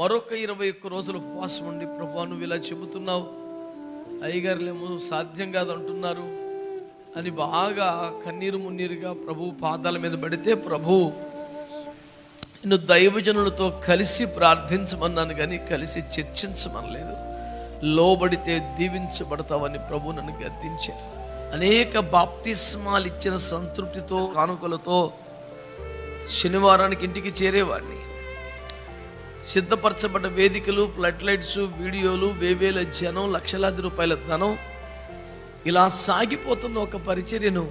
మరొక 21 రోజులు ఉపవాసం ఉండి, ప్రభువా నువ్వు ఇలా చెబుతున్నావు, అయ్యగారులేమో సాధ్యం కాదు అంటున్నారు అని బాగా కన్నీరు మున్నీరుగా ప్రభు పాదాల మీద పడితే, ప్రభు నిన్ను దైవజనులతో కలిసి ప్రార్థించమన్నాను కానీ కలిసి చర్చించమనలేదు. లోబడితే దీవించబడతావని ప్రభు నన్ను గద్దించారు. అనేక బాప్తిస్మాలు ఇచ్చిన సంతృప్తితో, కానుకలతో శనివారానికి ఇంటికి చేరేవాడిని. సిద్ధపరచబడ్డ వేదికలు, ఫ్లడ్ లైట్స్, వీడియోలు, వేవేల జనం, లక్షలాది రూపాయల ధనం, ఇలా సాగిపోతున్న ఒక పరిచర్యను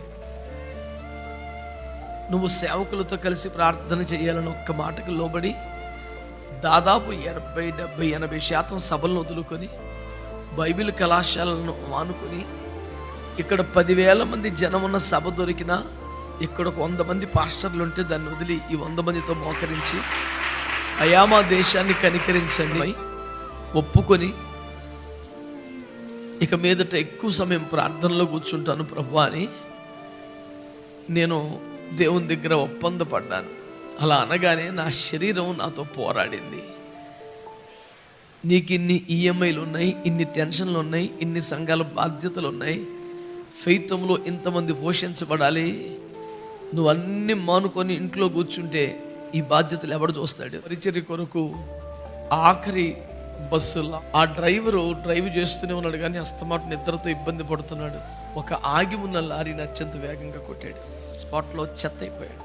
నువ్వు సేవకులతో కలిసి ప్రార్థన చేయాలని ఒక్క మాటకు లోబడి దాదాపు 70, 70, 80% సభలను వదులుకొని బైబిల్ కళాశాలను మానుకొని, ఇక్కడ 10,000 మంది జనం ఉన్న సభ దొరికినా ఇక్కడ ఒక 100 మంది పాస్టర్లు ఉంటే దాన్ని వదిలి ఈ 100 మందితో మోకరించి, అయా మా దేశాన్ని కనికరించండి ఒప్పుకొని, ఇక మీదట ఎక్కువ సమయం ప్రార్థనలో కూర్చుంటాను ప్రభువా అని నేను దేవుని దగ్గర ఒప్పందపడ్డాను. అలా అనగానే నా శరీరం నాతో పోరాడింది. నీకు ఇన్ని ఈఎంఐలు ఉన్నాయి, ఇన్ని టెన్షన్లు ఉన్నాయి, ఇన్ని సంఘాల బాధ్యతలు ఉన్నాయి, ఫెయిత్లో ఇంతమంది పోషించబడాలి, నువ్వు అన్ని మానుకొని ఇంట్లో కూర్చుంటే ఈ బాధ్యతలు ఎవడు చూస్తాడు? పరిచర్య కొరకు ఆఖరి బస్సులో ఆ డ్రైవరు డ్రైవ్ చేస్తూనే ఉన్నాడు కానీ అస్తమాట నిద్రతో ఇబ్బంది పడుతున్నాడు. ఒక ఆగి ఉన్న లారీని అత్యంత వేగంగా కొట్టాడు. స్పాట్లో చెత్త అయిపోయాడు.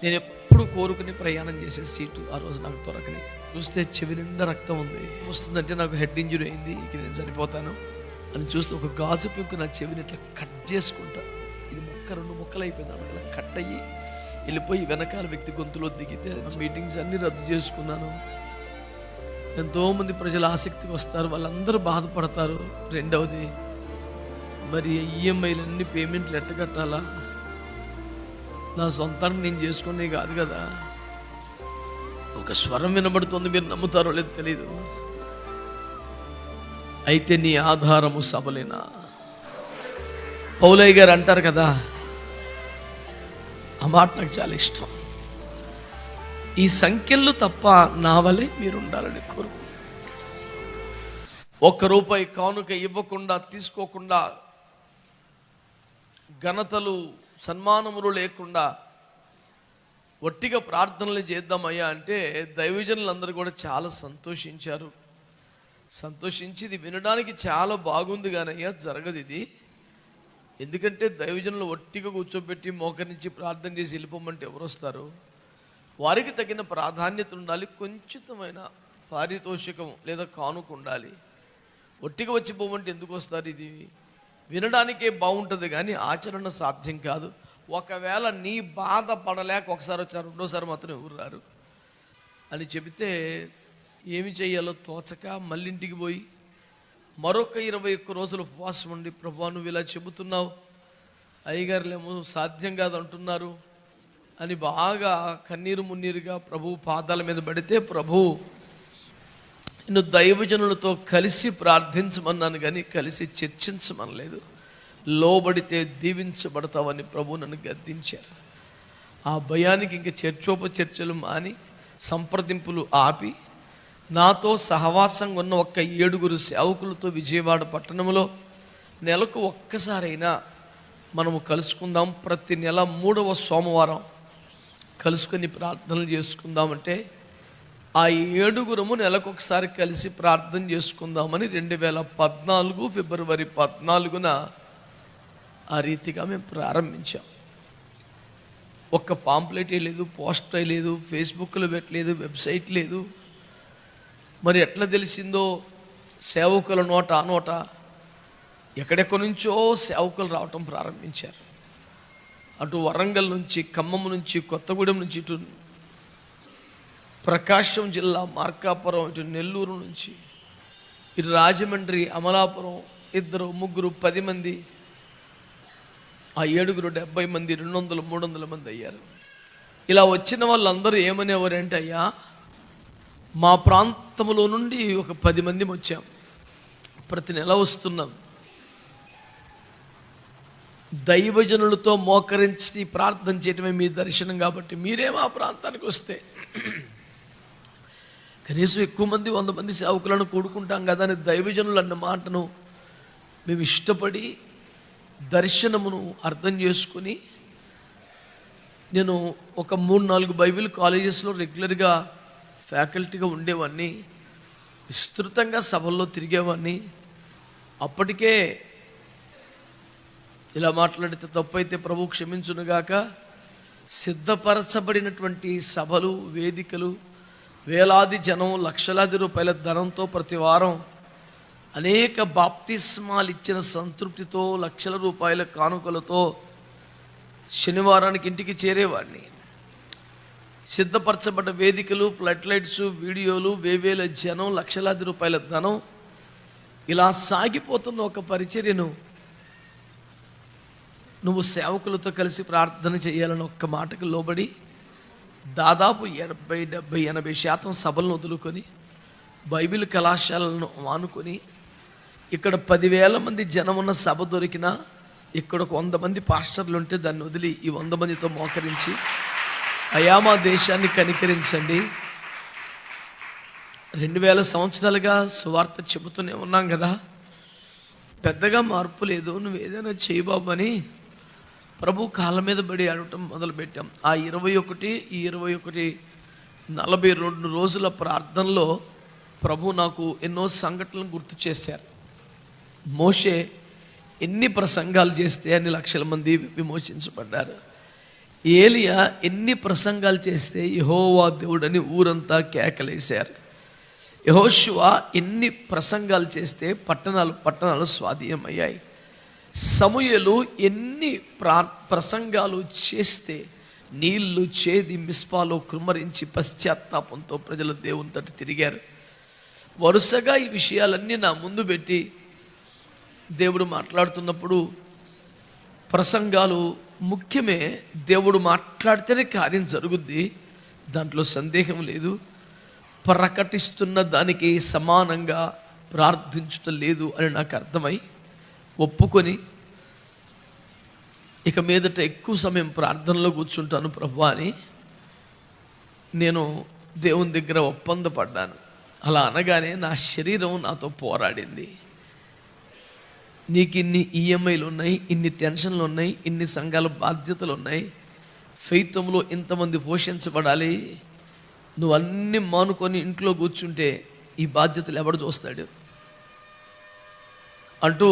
నేను ఎప్పుడు కోరుకుని ప్రయాణం చేసే సీటు ఆ రోజు నాకు దొరకని. చూస్తే చెవి నిండా రక్తం ఉంది. వస్తుందంటే నాకు హెడ్ ఇంజరీ అయింది, ఇక నేను చనిపోతాను అని చూస్తే ఒక గాజు పెంకు నా చెవిని ఇట్లా కట్ చేసుకుంటా. ఇది ముక్క 2 ముక్కలు అయిపోయింది. అలా కట్ అయ్యి వెళ్ళిపోయి వెనకాల వ్యక్తి గొంతులో దిగితే మీటింగ్స్ అన్నీ రద్దు చేసుకున్నాను. ఎంతోమంది ప్రజలు ఆసక్తికి వస్తారు, వాళ్ళందరూ బాధపడతారు. రెండవది, మరి ఈఎంఐలన్నీ పేమెంట్లు ఎట్ట కట్టాలా? నా సొంతాన్ని నేను చేసుకునే కాదు కదా. ఒక స్వరం వినబడుతుంది, మీరు నమ్ముతారో లేదో తెలీదు. అయితే నీ ఆధారము సబలేనా? పౌలయ్య గారు అంటారు కదా, ఆ మాట నాకు చాలా ఇష్టం. ఈ సంఖ్యలు తప్ప నా వలె మీరు ఉండాలని కోరు. ₹1 కానుక ఇవ్వకుండా, తీసుకోకుండా, ఘనతలు సన్మానములు లేకుండా ఒట్టిగా ప్రార్థనలు చేద్దామయ్యా అంటే దైవజనులందరూ కూడా చాలా సంతోషించారు. సంతోషించి ఇది వినడానికి చాలా బాగుంది కానీ అయ్యా జరగదు ఇది. ఎందుకంటే దైవజనులు ఒట్టిగా కూర్చోబెట్టి మోకరించి ప్రార్థన చేసి వెళ్ళిపోమంటే ఎవరు వస్తారు? వారికి తగిన ప్రాధాన్యత ఉండాలి, కొంచెమైన పారితోషికం లేదా కానుక ఉండాలి. ఒట్టిగా వచ్చి పోమంటే ఎందుకు వస్తారు? ఇది వినడానికే బాగుంటుంది కానీ ఆచరణ సాధ్యం కాదు. ఒకవేళ నీ బాధ పడలేక ఒకసారి వచ్చారు, రెండోసారి మాత్రం ఎవరు రారు అని చెబితే ఏమి చెయ్యాలో తోచక మళ్ళీ ఇంటికి పోయి మరొక 21 రోజులు ఉపవాసం ఉండి, ప్రభువా నువ్వు ఇలా చెబుతున్నావు, అయ్యగారులేమో సాధ్యం కాదు అంటున్నారు అని బాగా కన్నీరు మున్నీరుగా ప్రభు పాదాల మీద పడితే, ప్రభు నిన్ను దైవజనులతో కలిసి ప్రార్థించమన్నాను కానీ కలిసి చర్చించమనలేదు. లోబడితే దీవించబడతావని ప్రభు నన్ను గద్దించారు. ఆ భయానికి ఇంక చర్చోపచర్చలు మాని, సంప్రదింపులు ఆపి, నాతో సహవాసంగా ఉన్న ఒక 7 సేవకులతో విజయవాడ పట్టణంలో నెలకు ఒక్కసారైనా మనము కలుసుకుందాం, ప్రతి నెల 3వ సోమవారం కలుసుకొని ప్రార్థనలు చేసుకుందామంటే ఆ 7 నెలకొకసారి కలిసి ప్రార్థన చేసుకుందామని 2014 ఫిబ్రవరి 14న ఆ రీతిగా మేము ప్రారంభించాం. ఒక్క పాంప్లెట్ లేదు, పోస్టర్ లేదు, ఫేస్బుక్లో పెట్టలేదు, వెబ్సైట్ లేదు. మరి ఎట్లా తెలిసిందో సేవకుల నోట ఆ నోట ఎక్కడెక్కడి నుంచో సేవకులు రావటం ప్రారంభించారు. అటు వరంగల్ నుంచి, ఖమ్మం నుంచి, కొత్తగూడెం నుంచి, ఇటు ప్రకాశం జిల్లా మార్కాపురం, ఇటు నెల్లూరు నుంచి, ఇటు రాజమండ్రి, అమలాపురం 2, 3, 10 మంది, ఆ 7 70 మంది, 200, 300 మంది అయ్యారు. ఇలా వచ్చిన వాళ్ళందరూ ఏమనేవారంటే, అయ్యా మా ప్రాంతంలో నుండి ఒక 10 మంది వచ్చాం, ప్రతి నెల వస్తున్నాం, దైవజనులతో మోకరించి ప్రార్థన చేయటమే మీ దర్శనం కాబట్టి మీరే మా ప్రాంతానికి వస్తే కనీసం ఎక్కువ మంది 100 మంది సేవకులను కూడుకుంటాం కదా అని దైవజనులు అన్న మాటను మేము ఇష్టపడి దర్శనమును అర్థం చేసుకుని, నేను ఒక 3-4 బైబిల్ కాలేజెస్లో రెగ్యులర్గా ఫ్యాకల్టీగా ఉండేవాడిని, విస్తృతంగా సభల్లో తిరిగేవాడిని. అప్పటికే ఇలా మాట్లాడితే తప్పైతే ప్రభు క్షమించునుగాక, సిద్ధపరచబడినటువంటి సభలు, వేదికలు, వేలాది జనం, లక్షలాది రూపాయల ధనంతో ప్రతి వారం అనేక బాప్తిస్మాలు ఇచ్చిన సంతృప్తితో, లక్షల రూపాయల కానుకలతో శనివారానికి ఇంటికి చేరేవాడిని. సిద్ధపరచబడ్డ వేదికలు, ఫ్లడ్ లైట్స్, వీడియోలు, వేవేల జనం, లక్షలాది రూపాయల ధనం, ఇలా సాగిపోతున్న ఒక పరిచర్యను నువ్వు సేవకులతో కలిసి ప్రార్థన చేయాలని ఒక్క మాటకు లోబడి దాదాపు 70-80% సభలను వదులుకొని, బైబిల్ కళాశాలను మానుకొని, ఇక్కడ 10,000 మంది జనం ఉన్న సభ దొరికినా ఇక్కడ ఒక 100 మంది పాస్టర్లు ఉంటే దాన్ని వదిలి ఈ 100 మందితో మోకరించి, అయా మా దేశాన్ని కనికరించండి, 2000 సంవత్సరాలుగా సువార్త చెబుతూనే ఉన్నాం కదా, పెద్దగా మార్పు లేదు, నువ్వు ఏదైనా చేయి బాబు అని ప్రభు కాళ్ళ మీద పడి అడగటం మొదలుపెట్టాం. ఆ 42 రోజుల ప్రార్థనలో ప్రభు నాకు ఎన్నో సంఘటనలు గుర్తు చేశారు. మోషే ఎన్ని ప్రసంగాలు చేస్తే అన్ని లక్షల మంది విమోచించబడ్డారు. ఏలియా ఎన్ని ప్రసంగాలు చేస్తే యెహోవా దేవుడని ఊరంతా కేకలేశారు. యెహోషువ ఎన్ని ప్రసంగాలు చేస్తే పట్టణాలు స్వాధీనమయ్యాయి. సమూయేలు ఎన్ని ప్రసంగాలు చేస్తే నీళ్లు చేది మిస్పాలో కృమ్మరించి పశ్చాత్తాపంతో ప్రజలు దేవుని తట్టు తిరిగారు. వరుసగా ఈ విషయాలన్నీ నా ముందు పెట్టి దేవుడు మాట్లాడుతున్నప్పుడు, ప్రసంగాలు ముఖ్యమే, దేవుడు మాట్లాడితేనే కార్యం జరుగుద్ది, దాంట్లో సందేహం లేదు. ప్రకటిస్తున్న దానికి సమానంగా ప్రార్థించటం లేదు అని నాకు అర్థమై ఒప్పుకొని, ఇక మీదట ఎక్కువ సమయం ప్రార్థనలో కూర్చుంటాను ప్రభువా అని నేను దేవుని దగ్గర ఒప్పందపడ్డాను. అలా అనగానే నా శరీరం నాతో పోరాడింది. నీకు ఇన్ని ఈఎంఐలు ఉన్నాయి, ఇన్ని టెన్షన్లు ఉన్నాయి, ఇన్ని సంఘాల బాధ్యతలు ఉన్నాయి, ఫెయిత్లో ఇంతమంది పోషించబడాలి, నువ్వు అన్నీ మానుకొని ఇంట్లో కూర్చుంటే ఈ బాధ్యతలు ఎవడు చూస్తాడు అంటూ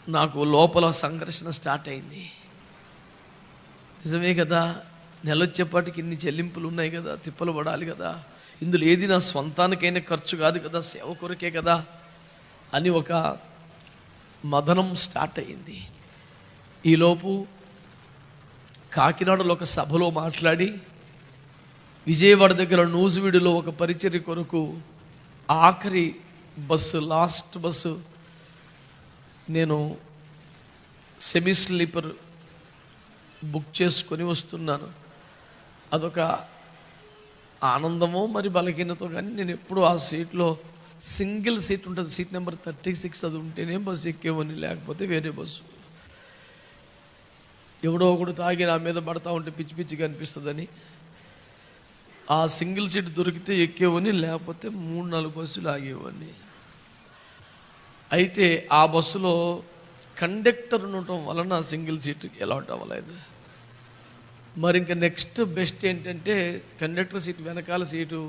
నాకు లోపల సంఘర్షణ స్టార్ట్ అయింది. నిజమే కదా, నెలొచ్చేపాటికి ఇన్ని చెల్లింపులు ఉన్నాయి కదా, తిప్పలు పడాలి కదా, ఇందులో ఏది నా స్వంతానికైనా ఖర్చు కాదు కదా, సేవ కొరకే కదా అని ఒక మదనం స్టార్ట్ అయింది. ఈలోపు కాకినాడలో ఒక సభలో మాట్లాడి, విజయవాడ దగ్గర నూజివీడులో ఒక పరిచర్య కొరకు ఆఖరి బస్సు, లాస్ట్ బస్సు, నేను సెమీ స్లీపర్ బుక్ చేసుకొని వస్తున్నాను. అదొక ఆనందమో మరి బలహీనతో, కానీ నేను ఎప్పుడు ఆ సీట్లో సింగిల్ సీట్ ఉంటుంది, సీట్ నెంబర్ 36, అది ఉంటేనే బస్సు ఎక్కేవని, లేకపోతే వేరే బస్సు. ఎవడో ఒకడు తాగి నా మీద పడతా ఉంటే పిచ్చి పిచ్చిగా అనిపిస్తుందని ఆ సింగిల్ సీట్ దొరికితే ఎక్కేవని, లేకపోతే 3-4 బస్సులు ఆగేవని. అయితే ఆ బస్సులో కండక్టర్ ఉండటం వలన సింగిల్ సీట్ అలాట్ అవ్వలేదు. మరి ఇంకా నెక్స్ట్ బెస్ట్ ఏంటంటే కండక్టర్ సీట్ వెనకాల సీటు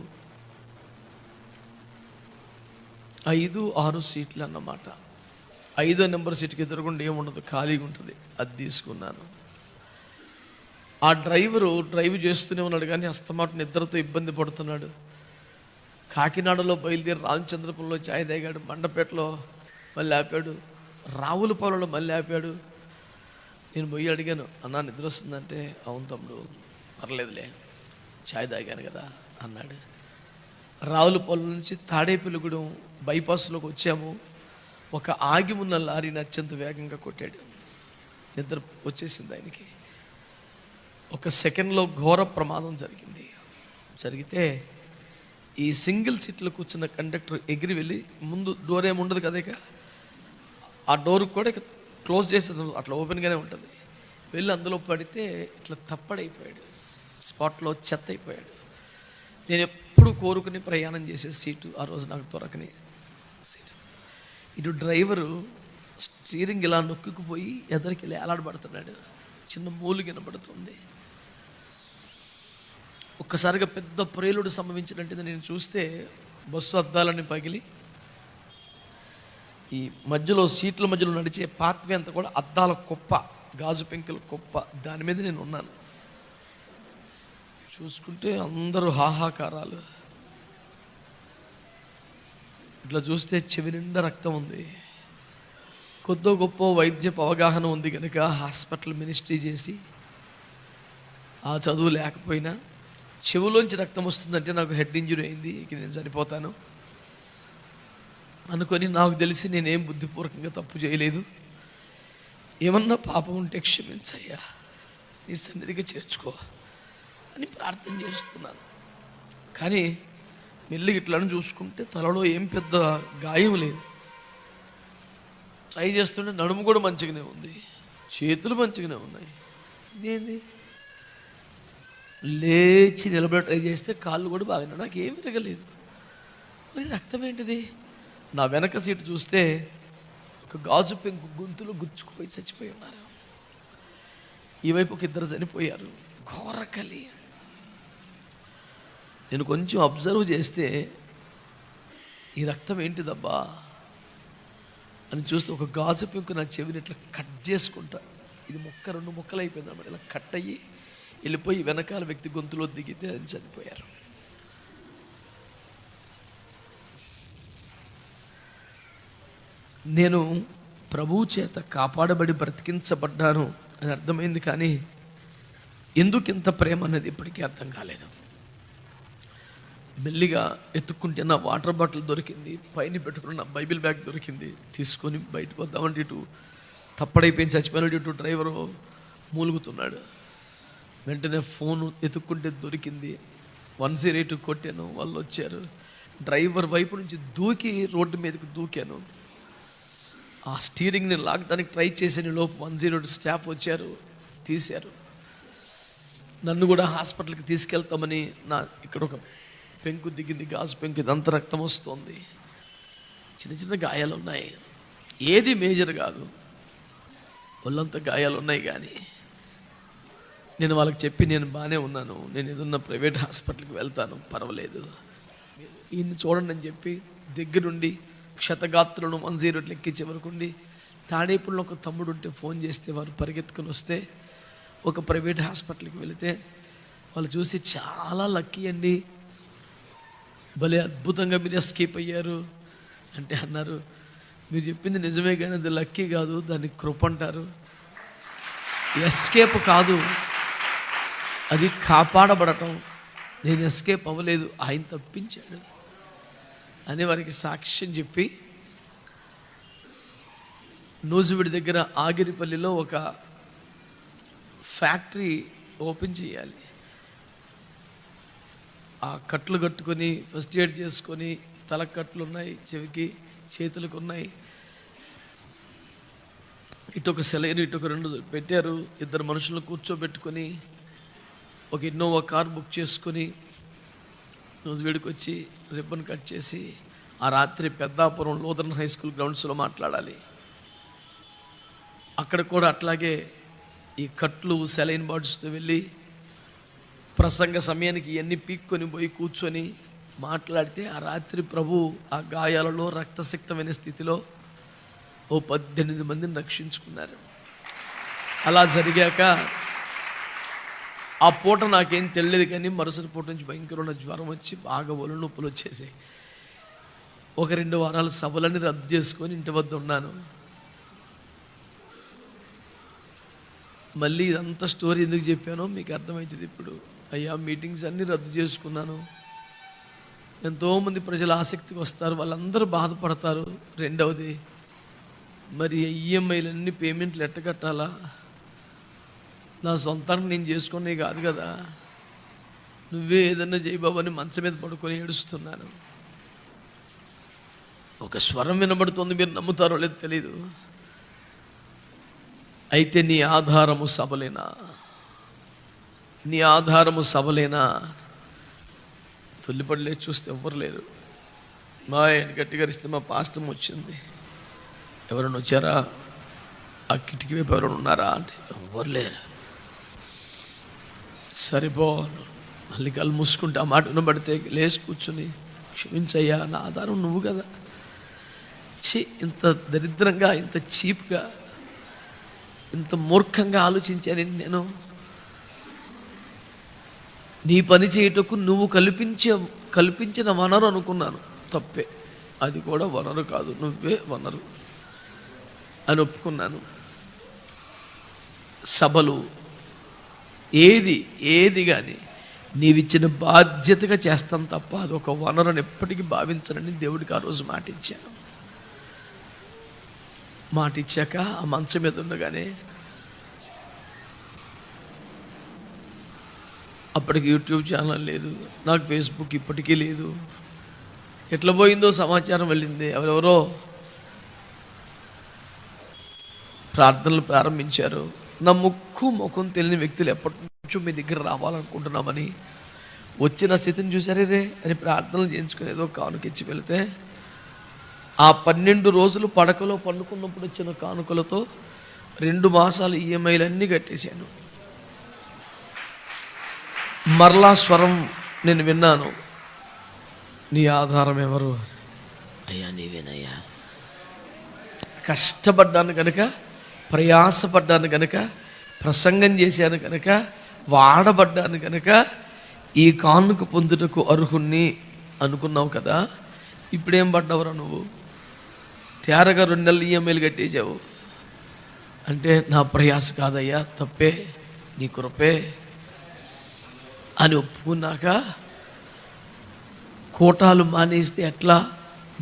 5-6 సీట్లు అన్నమాట. 5వ నెంబర్ సీట్కి ఎదురుగుండా ఏముండదు, ఖాళీగా ఉంటుంది, అది తీసుకున్నాను. ఆ డ్రైవరు డ్రైవ్ చేస్తూనే ఉన్నాడు, కానీ అస్తమాట నిద్రతో ఇబ్బంది పడుతున్నాడు. కాకినాడలో బయలుదేరి రామచంద్రపురంలో ఛాయ్ తాగాడు, మండపేటలో మళ్ళీ ఆపాడు, రావులపాలెంలో మళ్ళీ ఆపాడు. నేను పోయి అడిగాను, అన్నా నిద్ర వస్తుందంటే, అవును తమ్ముడు పర్లేదులే ఛాయ్ తాగాను కదా అన్నాడు. రావులపాలెం నుంచి తాడేపల్లిగూడెం బైపాస్లోకి వచ్చాము. ఒక ఆగి ఉన్న లారీని అత్యంత వేగంగా కొట్టాడు, నిద్ర వచ్చేసింది ఆయనకి. ఒక సెకండ్లో ఘోర ప్రమాదం జరిగితే ఈ సింగిల్ సీట్లో కూర్చున్న కండక్టర్ ఎగిరి వెళ్ళి, ముందు డోర్ ఏమి ఉండదు కదా, ఇక ఆ డోర్ కూడా ఇక క్లోజ్ చేసేది అట్లా ఓపెన్గానే ఉంటుంది, వెళ్ళి అందులో పడితే ఇట్లా తప్పడైపోయాడు, స్పాట్లో చెత్త అయిపోయాడు. నేను ఎప్పుడు ఎప్పుడు కోరుకుని ప్రయాణం చేసే సీటు ఆ రోజు నాకు దొరకని సీటు. ఇటు డ్రైవరు స్టీరింగ్ ఇలా నొక్కుకుపోయి ఎదరికి వెళ్ళి ఏలాడబడుతున్నాడు. చిన్న మూలు వినబడుతుంది. ఒక్కసారిగా పెద్ద ప్రేలుడు సంభవించినట్టు నేను చూస్తే బస్సు అద్దాలని పగిలి ఈ మధ్యలో సీట్ల మధ్యలో నడిచే పాత్వే అంతా కూడా అద్దాల కుప్ప, గాజు పెంకుల కుప్ప, దాని మీద నేను ఉన్నాను. చూసుకుంటే అందరూ హాహాకారాలు. ఇట్లా చూస్తే చెవి నిండా రక్తం ఉంది. కొద్దో గొప్ప వైద్యపు అవగాహన ఉంది కనుక హాస్పిటల్ మినిస్ట్రీ చేసి, ఆ చదువు లేకపోయినా చెవులోంచి రక్తం వస్తుందంటే నాకు హెడ్ ఇంజరీ అయింది, ఇక నేను చనిపోతాను అనుకొని, నాకు తెలిసి నేనేం బుద్ధిపూర్వకంగా తప్పు చేయలేదు, ఏమన్నా పాపం ఉంటే క్షమించయ్యా, నీ సన్నిధిగా చేర్చుకో అని ప్రార్థన చేస్తున్నాను. కానీ మెల్లిగా ఇట్లని చూసుకుంటే తలలో ఏం పెద్ద గాయం లేదు. ట్రై చేస్తుంటే నడుము కూడా మంచిగానే ఉంది, చేతులు మంచిగానే ఉన్నాయి. ఇదేంది? లేచి నిలబడి ట్రై చేస్తే కాళ్ళు కూడా బాగానే, నాకు ఏం విరగలేదు. మరి రక్తం ఏంటిది? నా వెనక సీటు చూస్తే ఒక గాజు పెంకు గొంతులు గుచ్చుకుపోయి చచ్చిపోయి ఉన్నారు. ఈ వైపు ఒక ఇద్దరు చనిపోయారు. ఘోరకలి. నేను కొంచెం అబ్జర్వ్ చేస్తే ఈ రక్తం ఏంటిదబ్బా అని చూస్తే ఒక గాజు పెంకు నా చెవిని ఇట్లా కట్ చేసుకుంటా, ఇది ముక్క 2 ముక్కలు అయిపోయింది అన్నమాట. ఇలా కట్ అయ్యి వెళ్ళిపోయి వెనకాల వ్యక్తి గొంతులో దిగితే అని చనిపోయారు. నేను ప్రభువు చేత కాపాడబడి బ్రతికించబడ్డాను అని అర్థమైంది, కానీ ఎందుకు ఇంత ప్రేమ అనేది ఇప్పటికీ అర్థం కాలేదు. మెల్లిగా ఎత్తుక్కుంటే నా వాటర్ బాటిల్ దొరికింది, పైన పెట్టుకున్న నా బైబిల్ బ్యాగ్ దొరికింది. తీసుకొని బయటకు వద్దామంటే ఇటు తప్పడైపోయింది, చచ్చిపోయినాడు. ఇటు డ్రైవరు మూలుగుతున్నాడు. వెంటనే ఫోను ఎత్తుక్కుంటే దొరికింది. 108 కొట్టాను, వాళ్ళు వచ్చారు. డ్రైవర్ వైపు నుంచి దూకి రోడ్డు మీదకి దూకాను. ఆ స్టీరింగ్ని లాగడానికి ట్రై చేసిన లోపు 108 స్టాఫ్ వచ్చారు, తీశారు. నన్ను కూడా హాస్పిటల్కి తీసుకెళ్తామని, నా ఇక్కడ ఒక పెంకు దిగింది, గాజు పెంకు, ఇదంతా రక్తం వస్తుంది. చిన్న చిన్న గాయాలు ఉన్నాయి, ఏది మేజర్ కాదు, ఒళ్ళంతా గాయాలు ఉన్నాయి. కానీ నేను వాళ్ళకి చెప్పి నేను బాగానే ఉన్నాను, నేను ఏదన్నా ప్రైవేట్ హాస్పిటల్కి వెళ్తాను, పర్వాలేదు, ఈయన్ని చూడండి అని చెప్పి దగ్గరుండి క్షతగాత్రులను 108 ఎక్కించే వరకు ఉండి, తాడేపుల్లో ఒక తమ్ముడు ఉంటే ఫోన్ చేస్తే వారు పరిగెత్తుకుని వస్తే ఒక ప్రైవేట్ హాస్పిటల్కి వెళితే వాళ్ళు చూసి చాలా లక్కీ అండి, భలే అద్భుతంగా మీరు ఎస్కేప్ అయ్యారు అంటే అన్నారు, మీరు చెప్పింది నిజమే కానీ అది లక్కీ కాదు, దాన్ని కృప అంటారు. ఎస్కేప్ కాదు, అది కాపాడబడటం. నేను ఎస్కేప్ అవ్వలేదు, ఆయన తప్పించాడు అని వారికి సాక్ష్యం చెప్పి, నూజివీడి దగ్గర ఆగిరిపల్లిలో ఒక ఫ్యాక్టరీ ఓపెన్ చేయాలి. ఆ కట్లు కట్టుకొని ఫస్ట్ ఎయిడ్ చేసుకొని, తలకట్లు ఉన్నాయి, చెవికి చేతులకు ఉన్నాయి, ఇటు ఒక సెలైన్ ఇటు ఒక 2 పెట్టారు. 2 మనుషులను కూర్చోబెట్టుకొని ఒక ఇన్నోవా కార్ బుక్ చేసుకొని నూజివీడికి వచ్చి రిబ్బన్ కట్ చేసి ఆ రాత్రి పెద్దాపురం లూథరన్ హై స్కూల్ గ్రౌండ్స్లో మాట్లాడాలి. అక్కడ కూడా అట్లాగే ఈ కట్లు సెలైన్ బార్డ్స్తో వెళ్ళి ప్రసంగ సమయానికి ఇవన్నీ పీక్కొని పోయి కూర్చొని మాట్లాడితే ఆ రాత్రి ప్రభు ఆ గాయాలలో రక్తసిక్తమైన స్థితిలో 18 మందిని రక్షించుకున్నారు. అలా జరిగాక ఆ పూట నాకేం తెలియదు, కానీ మరుసటి పూట నుంచి భయంకరమైన జ్వరం వచ్చి బాగా ఒళ్ళు నొప్పులు వచ్చేసి 1-2 వారాలు సభలన్నీ రద్దు చేసుకొని ఇంటి వద్ద ఉన్నాను. మళ్ళీ ఇదంతా స్టోరీ ఎందుకు చెప్పానో మీకు అర్థమవుతుంది ఇప్పుడు. అయ్యా, మీటింగ్స్ అన్నీ రద్దు చేసుకున్నాను, ఎంతోమంది ప్రజలు ఆసక్తికి వస్తారు, వాళ్ళందరూ బాధపడతారు. రెండవది, మరి ఈఎంఐలన్నీ పేమెంట్లు ఎట్ట కట్టాలా? నా సొంతానికి నేను చేసుకునే కాదు కదా, నువ్వే ఏదన్నా చేయబాబు అని మంచం మీద పడుకొని ఏడుస్తున్నాను. ఒక స్వరం వినబడుతుంది, మీరు నమ్ముతారో లేదో తెలీదు. అయితే నీ ఆధారము సబలేనా? నీ ఆధారము సబలేనా? తొలిపడలే చూస్తే ఎవ్వరు లేరు. మా ఆయన గట్టిగా ఇస్తే మా పాస్టమ్ వచ్చింది. ఎవరైనా వచ్చారా? ఆ కిటికీ వైపు ఎవరైనా ఉన్నారా అంటే ఎవ్వరు లేరు. సరిపో మళ్ళీ కళ్ళు మూసుకుంటే ఆ మాట వినబడితే లేచి కూర్చుని, క్షమించయ్యా, నా ఆధారం నువ్వు కదా. ఇంత దరిద్రంగా, ఇంత చీప్గా, ఇంత మూర్ఖంగా ఆలోచించాను నేను. నీ పని చేయుటకు నువ్వు కల్పించిన వనరు అనుకున్నాను. తప్పే, అది కూడా వనరు కాదు, నువ్వే వనరు అని ఒప్పుకున్నాను. సభలు ఏది కానీ నీవిచ్చిన బాధ్యతగా చేస్తాను తప్ప అదొక వనరుని ఎప్పటికీ భావించనని దేవుడికి ఆ రోజు మాటిచ్చాను. మాటిచ్చాక ఆ మంచం మీద ఉండగానే అప్పటికి యూట్యూబ్ ఛానల్ లేదు, నాకు ఫేస్బుక్ ఇప్పటికీ లేదు. ఎట్లా పోయిందో సమాచారం వెళ్ళింది. ఎవరెవరో ప్రార్థనలు ప్రారంభించారు. నా ముఖం తెలియని వ్యక్తులు ఎప్పటి నుంచో మీ దగ్గర రావాలనుకుంటున్నామని వచ్చిన స్థితిని చూసారే రే అని ప్రార్థనలు చేయించుకుని ఏదో కానుకిచ్చి వెళితే ఆ 12 రోజులు పడకలో పండుకున్నప్పుడు వచ్చిన కానుకలతో 2 మాసాలు ఈఎంఐలన్నీ కట్టేశాను. మరలా స్వరం నేను విన్నాను, నీ ఆధారం ఎవరు? అయ్యా నీవేనయ్యా. కష్టపడ్డాను కనుక, ప్రయాసపడ్డాను కనుక, ప్రసంగం చేశాను కనుక, వాడబడ్డాను కనుక ఈ కానుక పొందుటకు అర్హుణ్ణి అనుకున్నావు కదా. ఇప్పుడేం పడ్డావురా నువ్వు? తేరగా 2 నెలలు ఈఎంఐలు కట్టేసావు అంటే నా ప్రయాస కాదయ్యా, తప్పే, నీ కృపే అని ఒప్పుకున్నాక కోటాలు మానేస్తే ఎట్లా,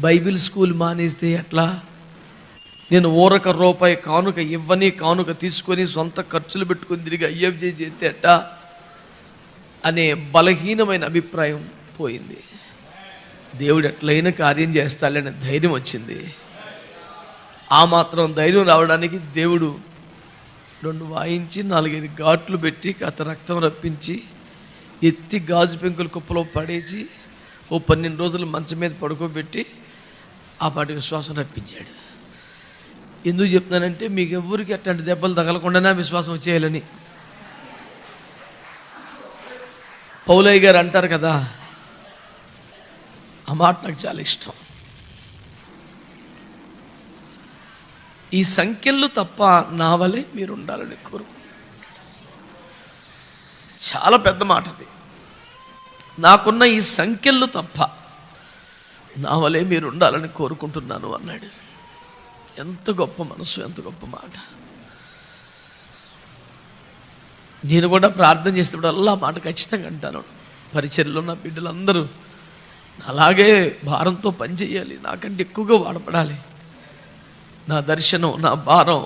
బైబిల్ స్కూల్ మానేస్తే ఎట్లా, నేను ఊరక రూపాయి కానుక ఇవ్వని, కానుక తీసుకొని సొంత ఖర్చులు పెట్టుకొని తిరిగి అయ్యే చేస్తే ఎట్టా అనే బలహీనమైన అభిప్రాయం పోయింది. దేవుడు ఎట్లయినా కార్యం చేస్తాడనే ధైర్యం వచ్చింది. ఆ మాత్రం ధైర్యం రావడానికి దేవుడు 2 వాయించి 4-5 ఘాట్లు పెట్టి కథ రక్తం రప్పించి ఎత్తి గాజు పెంకుల కుప్పలో పడేసి 12 రోజులు మంచం మీద పడుకోబెట్టి ఆ పాటి విశ్వాసం రప్పించాడు. ఎందుకు చెప్తున్నానంటే మీకు ఎవరికి అట్లాంటి దెబ్బలు తగలకుండానే విశ్వాసం వచ్చేయాలని. పౌలయ్య గారు అంటారు కదా, ఆ మాట నాకు చాలా ఇష్టం. ఈ సంఖ్యలు తప్ప నా వలె మీరు ఉండాలని కోరుకుంటున్నాను. చాలా పెద్ద మాట అది. నాకున్న ఈ సంఖ్యలు తప్ప నా వలె మీరు ఉండాలని కోరుకుంటున్నాను అన్నాడు. ఎంత గొప్ప మనసు, ఎంత గొప్ప మాట. నేను కూడా ప్రార్థన చేసేటప్పుడల్లా మాట ఖచ్చితంగా అంటాను. పరిచర్యలో నా బిడ్డలందరూ అలాగే భారంతో పనిచేయాలి, నాకంటే ఎక్కువగా వాడపడాలి. నా దర్శనం, నా భారం,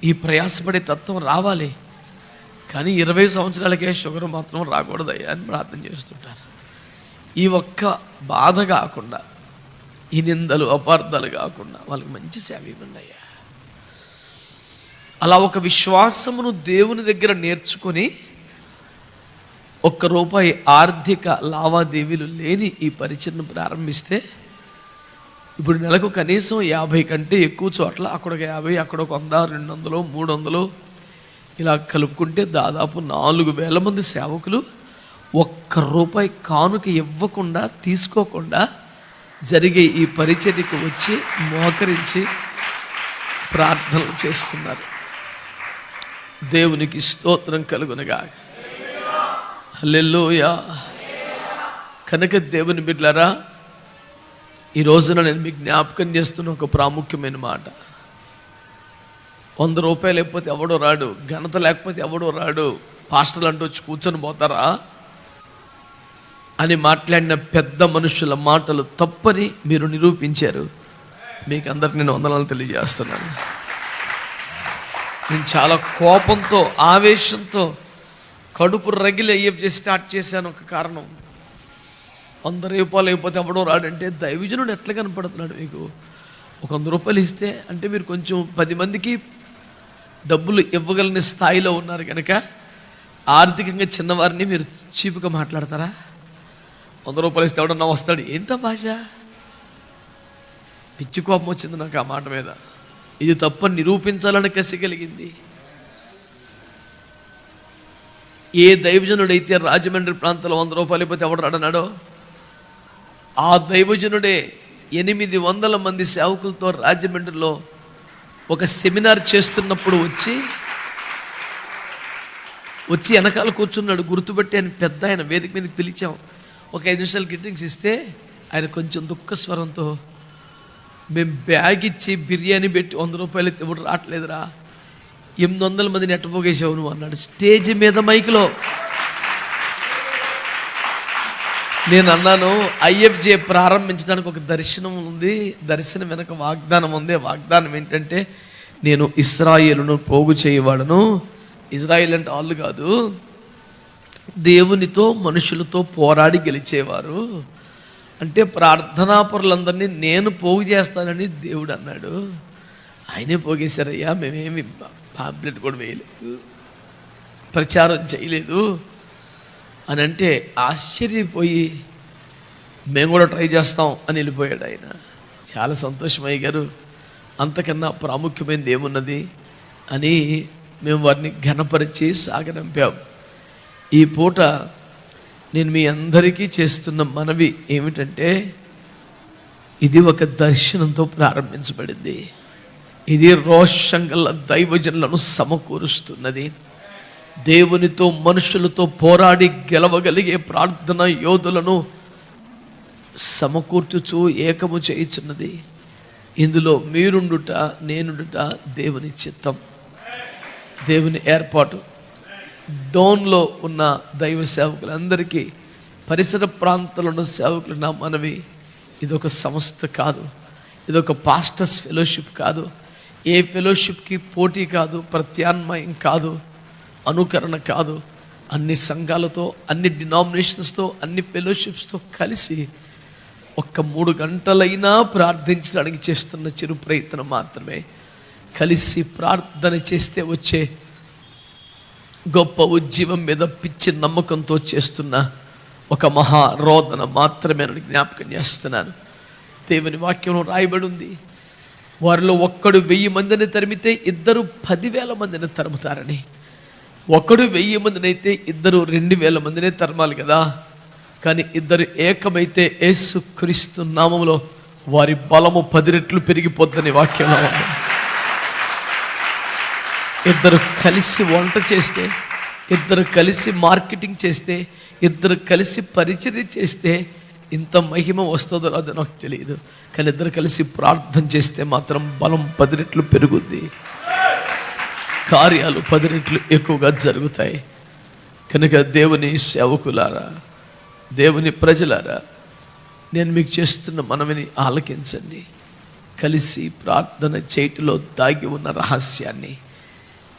ఈ ప్రయాసపడే తత్వం రావాలి. కానీ 20 సంవత్సరాలకే షుగర్ మాత్రం రాకూడదయ్యా అని ప్రార్థన చేస్తుంటారు. ఈ ఒక్క బాధ కాకుండా, ఈ నిందలు అపార్థాలు కాకుండా వాళ్ళకి మంచి సేవ ఇవ్వండి అయ్యా. అలా ఒక విశ్వాసమును దేవుని దగ్గర నేర్చుకొని ₹1 ఆర్థిక లావాదేవీలు లేని ఈ పరిచయను ప్రారంభిస్తే ఇప్పుడు నెలకు కనీసం 50 కంటే ఎక్కువ చోట్ల అక్కడ 50, అక్కడ 100, 200, 300 ఇలా కలుపుకుంటే దాదాపు 4,000 మంది సేవకులు ₹1 కానుక ఇవ్వకుండా, తీసుకోకుండా జరిగే ఈ పరిచర్యకు వచ్చి మోకరించి ప్రార్థనలు చేస్తున్నారు. దేవునికి స్తోత్రం కలుగునుగాక. హల్లెలూయా. కనుక దేవుని బిడ్డలారా, ఈ రోజున నేను మీకు జ్ఞాపకం చేస్తున్న ఒక ప్రాముఖ్యమైన మాట. ₹100 లేకపోతే ఎవడో రాడు, ఘనత లేకపోతే ఎవడో రాడు, పాస్టర్లు అంటూ వచ్చి కూర్చొని పోతారా అని మాట్లాడిన పెద్ద మనుషుల మాటలు తప్పని మీరు నిరూపించారు. మీకు అందరికి నేను వందనాలు తెలియజేస్తున్నాను. నేను చాలా కోపంతో, ఆవేశంతో, కడుపు రగిలి అయ్యే స్టార్ట్ చేశాను. ఒక కారణం, ₹100 అయిపోతే ఎవడో రాడంటే దైవజనుడు ఎట్లా కనపడుతున్నాడు మీకు? ₹100 ఇస్తే అంటే మీరు కొంచెం 10 మందికి డబ్బులు ఇవ్వగలిగిన స్థాయిలో ఉన్నారు కనుక ఆర్థికంగా చిన్నవారిని మీరు చీపుగా మాట్లాడతారా? 100 ఇస్తే ఎవడన్నా వస్తాడు. ఏంటా భాష? పిచ్చి కోపం వచ్చింది నాకు ఆ మాట మీద. ఇది తప్పని నిరూపించాలని కసి కలిగింది. ఏ దైవజనుడైతే రాజమండ్రి ప్రాంతంలో 100 ఇవ్వతే ఎవడు రాడన్నాడో, ఆ దైవజనుడే 800 మంది సేవకులతో రాజమండ్రిలో ఒక సెమినార్ చేస్తున్నప్పుడు వచ్చి వెనకాల కూర్చున్నాడు. గుర్తుపెట్టి ఆయన పెద్ద ఆయన వేదిక మీదకి పిలిచాం. ఒక 5 నిమిషాలు గిట్టింగ్స్ ఇస్తే ఆయన కొంచెం దుఃఖ స్వరంతో, మేము బ్యాగ్ ఇచ్చి బిర్యానీ పెట్టి 100 ఎవడు రావట్లేదురా, 800 మందిని ఎట్టపోగేసావు నువ్వు అన్నాడు స్టేజ్ మీద మైక్లో. నేను అన్నాను, ఐఎఫ్జే ప్రారంభించడానికి ఒక దర్శనం ఉంది, దర్శనం వెనక వాగ్దానం ఉంది. వాగ్దానం ఏంటంటే, నేను ఇశ్రాయేలును పోగు చేయవాడను. ఇజ్రాయేల్ అంటే వాళ్ళు కాదు, దేవునితో మనుషులతో పోరాడి గెలిచేవారు. అంటే ప్రార్థనాపరులందరినీ నేను పోగు చేస్తానని దేవుడు అన్నాడు. ఆయనే పోగేశారయ్యా, మేమేమి పాంప్లెట్ కూడా వేయలేదు, ప్రచారం చేయలేదు అని అంటే ఆశ్చర్యపోయి మేము కూడా ట్రై చేస్తాం అని వెళ్ళిపోయాడు ఆయన. చాలా సంతోషం అయ్యారు. అంతకన్నా ప్రాముఖ్యమైనది ఏమున్నది అని మేము వారిని ఘనపరిచి సాగనంపాం. ఈ పూట నేను మీ అందరికీ చేస్తున్న మనవి ఏమిటంటే, ఇది ఒక దర్శనంతో ప్రారంభించబడింది. ఇది రోషంగల దైవజనులను సమకూరుస్తున్నది. దేవునితో మనుషులతో పోరాడి గెలవగలిగే ప్రార్థన యోధులను సమకూర్చుచు ఏకము చేయుచున్నది. ఇందులో మీరుండుట నేనుండుట దేవుని చిత్తం, దేవుని ఏర్పాటు. డోన్లో ఉన్న దైవ సేవకులందరికీ, పరిసర ప్రాంతాల్లో ఉన్న సేవకులు నా మనవి, ఇదొక సంస్థ కాదు, ఇదొక పాస్టర్స్ ఫెలోషిప్ కాదు, ఏ ఫెలోషిప్కి పోటీ కాదు, ప్రత్యామ్నాయం కాదు, అనుకరణ కాదు. అన్ని సంఘాలతో, అన్ని డినామినేషన్స్తో, అన్ని ఫెలోషిప్స్తో కలిసి 3 గంటలైనా ప్రార్థించడానికి చేస్తున్న చిరు ప్రయత్నం మాత్రమే. కలిసి ప్రార్థన చేస్తే వచ్చే గొప్ప ఉజ్జీవం మీద పిచ్చి నమ్మకంతో చేస్తున్న ఒక మహారోదన మాత్రమే అని జ్ఞాపకం చేస్తున్నాను. దేవుని వాక్యంలో రాయబడి ఉంది, వారిలో ఒక్కడు 1000 మందిని తరిమితే ఇద్దరు 10,000 మందిని తరుముతారని. ఒకడు 1000 మందినైతే ఇద్దరు 2,000 మందినే తరమాలి కదా. కానీ ఇద్దరు ఏకమైతే యేసుక్రీస్తు నామములో వారి బలము 10 రెట్లు పెరిగిపోద్దని వాక్యంలో ఉంది. ఇద్దరు కలిసి వంట చేస్తే, ఇద్దరు కలిసి మార్కెటింగ్ చేస్తే, ఇద్దరు కలిసి పరిచర్య చేస్తే ఇంత మహిమ వస్తుందో రాదో నాకు తెలియదు. కానీ ఇద్దరు కలిసి ప్రార్థన చేస్తే మాత్రం బలం 10 రెట్లు పెరుగుద్ది, కార్యాలు 10 రెట్లు ఎక్కువగా జరుగుతాయి. కనుక దేవుని సేవకులారా, దేవుని ప్రజలారా, నేను మీకు చేస్తున్న మనవిని ఆలకించండి. కలిసి ప్రార్థన చేయటిలో దాగి ఉన్న రహస్యాన్ని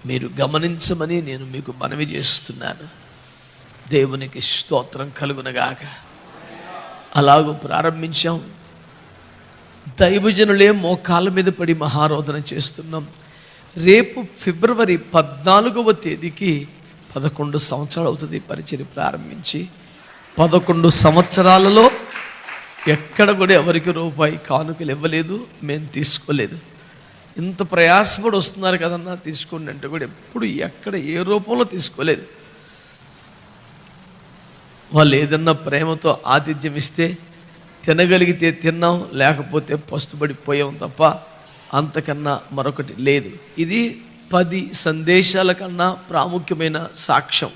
మీరు గమనించమని నేను మీకు మనవి చేస్తున్నాను. దేవునికి స్తోత్రం కలుగునగాక. అలాగూ ప్రారంభించాం. దైవజనులే మోకాళ్ళ మీద పడి మహారోధన చేస్తున్నాం. రేపు ఫిబ్రవరి 14వ తేదీకి 11 సంవత్సరాలు అవుతుంది పరిచర్య ప్రారంభించి. 11 సంవత్సరాలలో ఎక్కడ కూడా ఎవరికి రూపాయి కానుకలు ఇవ్వలేదు, మేము తీసుకోలేదు. ఇంత ప్రయాసపడి వస్తున్నారు కదన్నా తీసుకోండి అంటే కూడా ఎప్పుడు ఎక్కడ ఏ రూపంలో తీసుకోలేదు. వాళ్ళు ఏదన్నా ప్రేమతో ఆతిథ్యం ఇస్తే తినగలిగితే తిన్నాం, లేకపోతే పస్తుబడిపోయాం తప్ప అంతకన్నా మరొకటి లేదు. ఇది 10 సందేశాల కన్నా ప్రాముఖ్యమైన సాక్ష్యం.